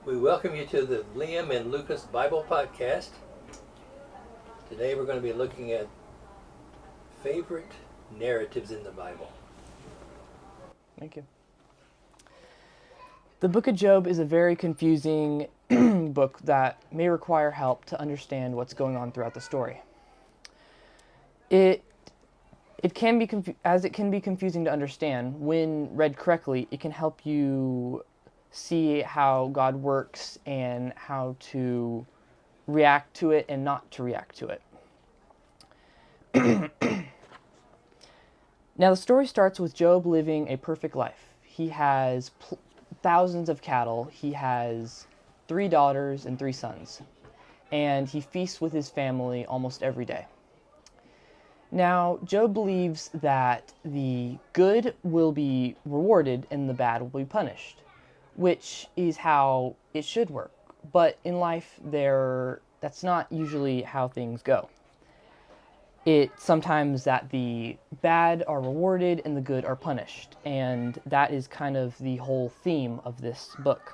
We welcome you to the Liam and Lucas Bible Podcast. Today we're going to be looking at favorite narratives in the Bible. Thank you. The book of Job is a very confusing book that may require help to understand what's going on throughout the story. It can be as it can be confusing to understand. When read correctly, it can help you see how God works and how to react to it and not to react to it. Now, the story starts with Job living a perfect life. He has thousands of cattle, he has 3 daughters and 3 sons, and he feasts with his family almost every day. Now, Job believes that the good will be rewarded and the bad will be punished, which is how it should work. But in life, that's not usually how things go. It's sometimes that the bad are rewarded and the good are punished, and that is kind of the whole theme of this book.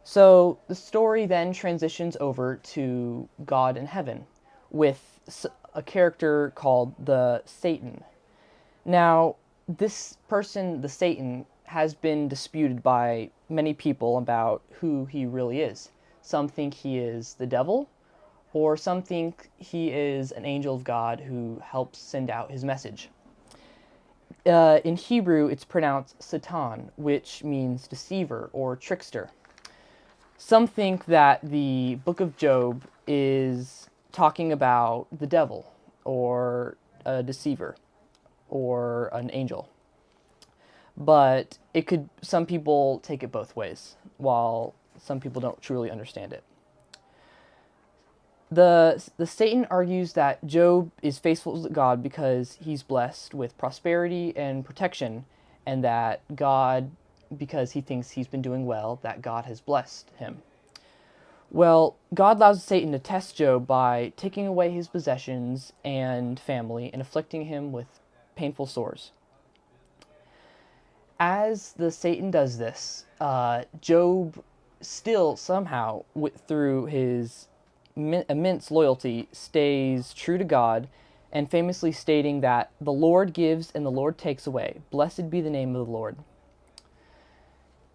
So the story then transitions over to God in heaven with a character called the Satan. Now, this person, the Satan, has been disputed by many people about who he really is. Some think he is the devil, or some think he is an angel of God who helps send out his message. In Hebrew, it's pronounced Satan, which means deceiver or trickster. Some think that the book of Job is talking about the devil, or a deceiver, or an angel. But some people take it both ways, while some people don't truly understand it. The Satan argues that Job is faithful to God because he's blessed with prosperity and protection, and that God, because he thinks he's been doing well, that God has blessed him. Well, God allows Satan to test Job by taking away his possessions and family and afflicting him with painful sores. As the Satan does this, Job still somehow, through his immense loyalty, stays true to God, and famously stating that the Lord gives and the Lord takes away. Blessed be the name of the Lord.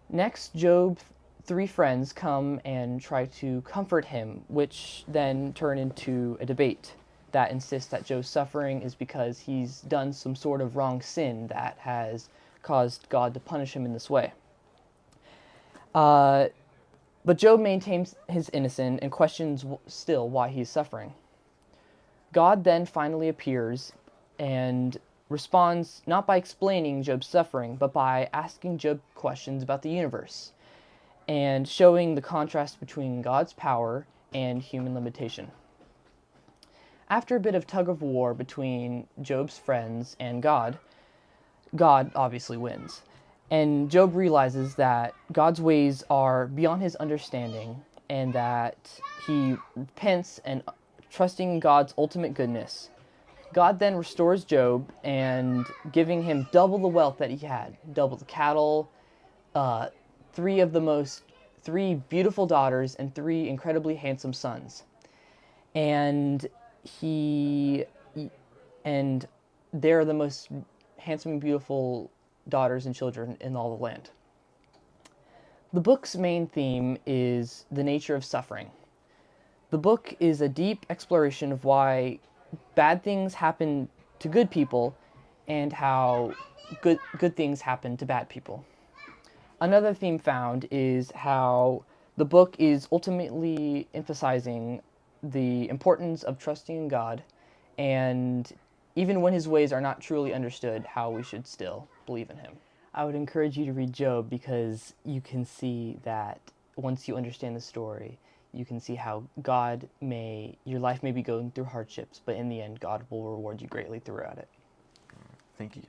Next, Job's 3 friends come and try to comfort him, which then turn into a debate that insists that Job's suffering is because he's done some sort of wrong sin that has caused God to punish him in this way. But Job maintains his innocence and questions still why he's suffering. God then finally appears and responds not by explaining Job's suffering, but by asking Job questions about the universe and showing the contrast between God's power and human limitation. After a bit of tug of war between Job's friends and God obviously wins. And Job realizes that God's ways are beyond his understanding, and that he repents and trusting God's ultimate goodness. God then restores Job and giving him double the wealth that he had, double the cattle, 3 beautiful daughters, and 3 incredibly handsome sons. And they're the most handsome and beautiful daughters and children in all the land. The book's main theme is the nature of suffering. The book is a deep exploration of why bad things happen to good people and how good things happen to bad people. Another theme found is how the book is ultimately emphasizing the importance of trusting in God, and even when his ways are not truly understood, how we should still believe in him. I would encourage you to read Job because you can see that once you understand the story, you can see how your life may be going through hardships, but in the end, God will reward you greatly throughout it. Thank you.